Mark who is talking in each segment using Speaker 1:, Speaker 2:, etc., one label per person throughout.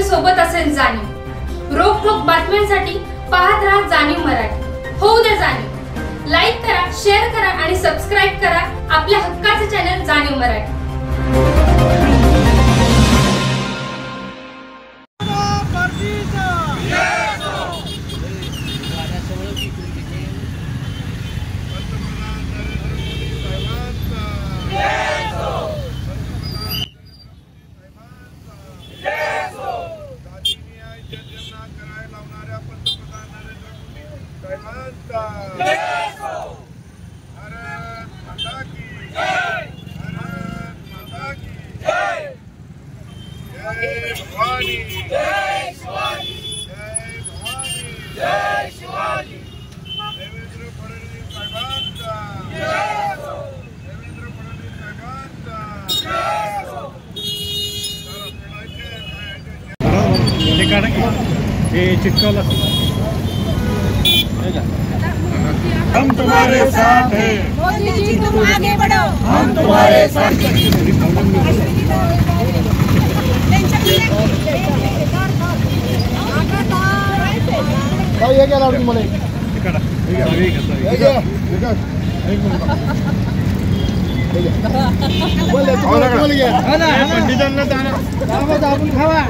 Speaker 1: सोबत असेल जाणीव। रोखोक बातम्यांसाठी पाहत राहा जाणीव मराठी। होऊ दे जाणीव। लाईक करा, शेअर करा आणि सबस्क्राइब करा आपल्या हक्काचे चॅनल जाणीव मराठी।
Speaker 2: चिटकावला हम तुम्हारे साथ हैं, मोदी जी तुम आगे बढ़ो, हम तुम्हारे साथ ये क्या लावडी मला आपण खावा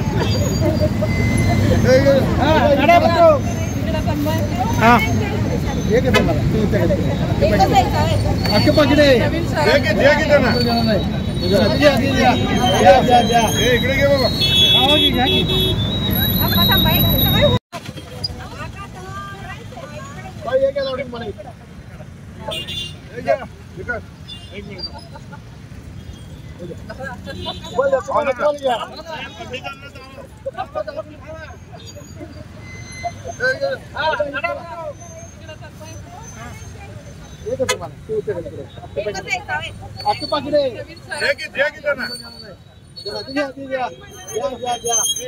Speaker 2: अख्खे पाकिट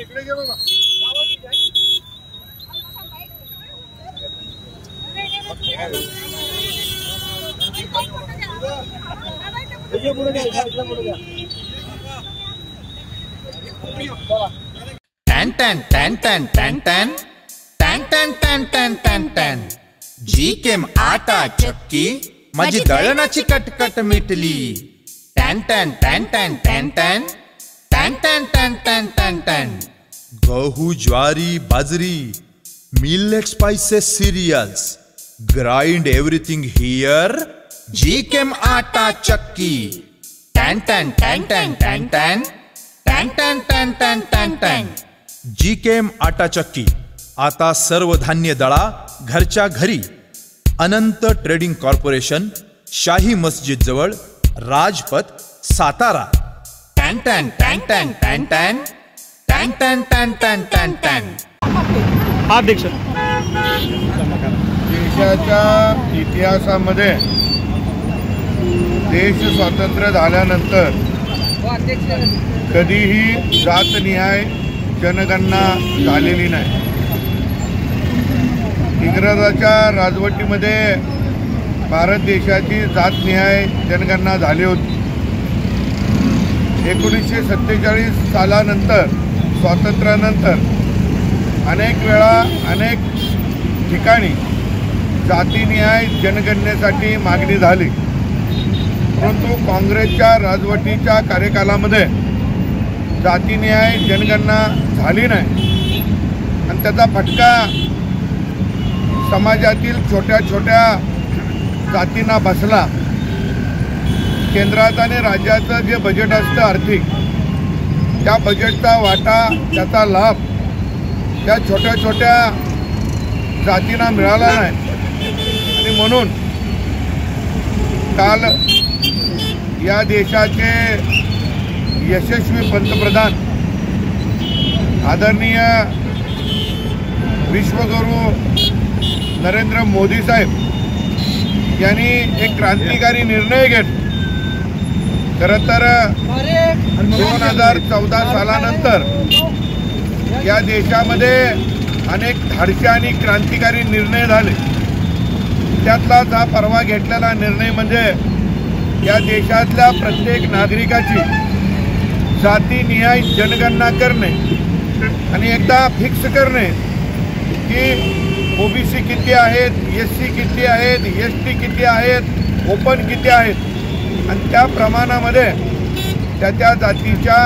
Speaker 2: इकडे घे बाबा एक मिनिट
Speaker 3: जीकेम आटा चक्की माझी दळणाची कटकट मिटली। टॅन टॅन टॅन टॅन टॅन टॅन टॅन टॅन टॅन टॅन टॅन टॅन गहू ज्वारी बाजरी millet spices cereals grind everything here Gkem Atta Chakki. टॅन टॅन टॅन टॅन टॅन टॅन टॅन टॅन टॅन टॅन टॅन टॅन जीकेम आटा चक्की आता सर्व धान्य दळा घरच्या घरी। अनंत ट्रेडिंग कॉर्पोरेशन, शाही मस्जिद जवळ, राजपथ, सातारा। टॅन टॅन टॅन टॅन टॅन टॅन टॅन टॅन टॅन टॅन टॅन टॅन
Speaker 2: अध्यक्ष
Speaker 4: देशाच्या इतिहासामध्ये देश स्वातंत्र्य झाल्यानंतर कधीही जातनिहाय जनगणना झालेली नाही। इंग्रजाच्या राजवटीमध्ये भारत देशाची जातनिहाय जनगणना झाली होती। 1947 सालानंतर स्वातंत्र्यानंतर अनेक वेळा अनेक ठिकाणी जातीनिहाय जनगणनेसाठी मागणी झाली, परंतु काँग्रेसच्या राजवटीच्या कार्यकालामध्ये जातीनिहाय जनगणना झाली नाही आणि त्याचा फटका समाजातील छोट्या छोट्या जातींना बसला। केंद्रात आणि राज्याचं जे बजेट असतं आर्थिक, त्या बजेटचा वाटा त्याचा लाभ त्या छोट्या छोट्या जातींना मिळाला नाही आणि म्हणून काल या देशाचे यशस्वी पंतप्रधान आदरणीय विश्वगुरू नरेंद्र मोदी साहेब यांनी एक क्रांतिकारी निर्णय घेतला। खरं तर 2014 सालानंतर या देशामध्ये अनेक धाडसी आणि क्रांतिकारी निर्णय झाले। त्यातलाच हा परवा घेतलेला निर्णय म्हणजे या देशातल्या प्रत्येक नागरिकाची जातीनिहाय जनगणना करणे आणि एकदा फिक्स करणे की ओबीसी किती आहेत, एससी किती आहेत, एसटी किती आहेत, ओपन किती आहेत आणि त्या प्रमाणामध्ये त्या जातीच्या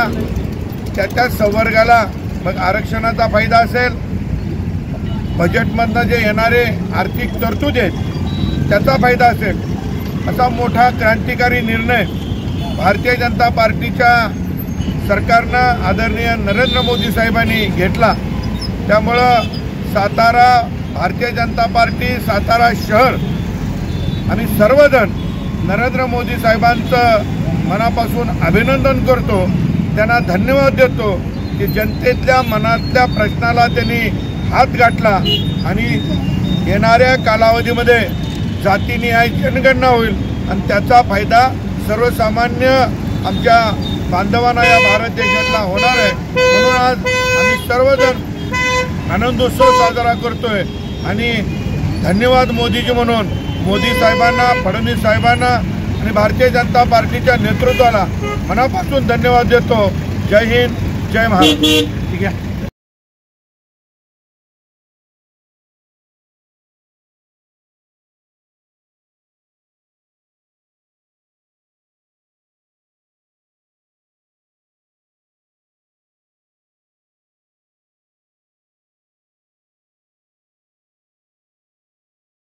Speaker 4: त्या संवर्गाला मग आरक्षणाचा फायदा असेल, बजेटमधनं जे येणारे आर्थिक तरतूद आहेत त्याचा फायदा असेल, असा मोठा क्रांतिकारी निर्णय भारतीय जनता पार्टीच्या सरकारनं आदरणीय नरेंद्र मोदी साहेबांनी घेतला। त्यामुळं सातारा भारतीय जनता पार्टी, सातारा शहर आणि सर्वजण नरेंद्र मोदी साहेबांचं मनापासून अभिनंदन करतो, त्यांना धन्यवाद देतो की जनतेतल्या मनातल्या प्रश्नाला त्यांनी हात गाठला आणि येणाऱ्या कालावधीमध्ये जातीनिहाय जनगणना होईल आणि त्याचा फायदा सर्वसामान्य आमच्या बांधवांना या भारत देशातला होणार आहे। म्हणून आज आम्ही सर्वजण आनंदोत्सव साजरा करतोय आणि धन्यवाद मोदीजी म्हणून मोदी साहेबांना, फडणवीस साहेबांना आणि भारतीय जनता पार्टीच्या नेतृत्वाला मनापासून धन्यवाद देतो। जय हिंद, जय महाराष्ट्र। ठीक आहे।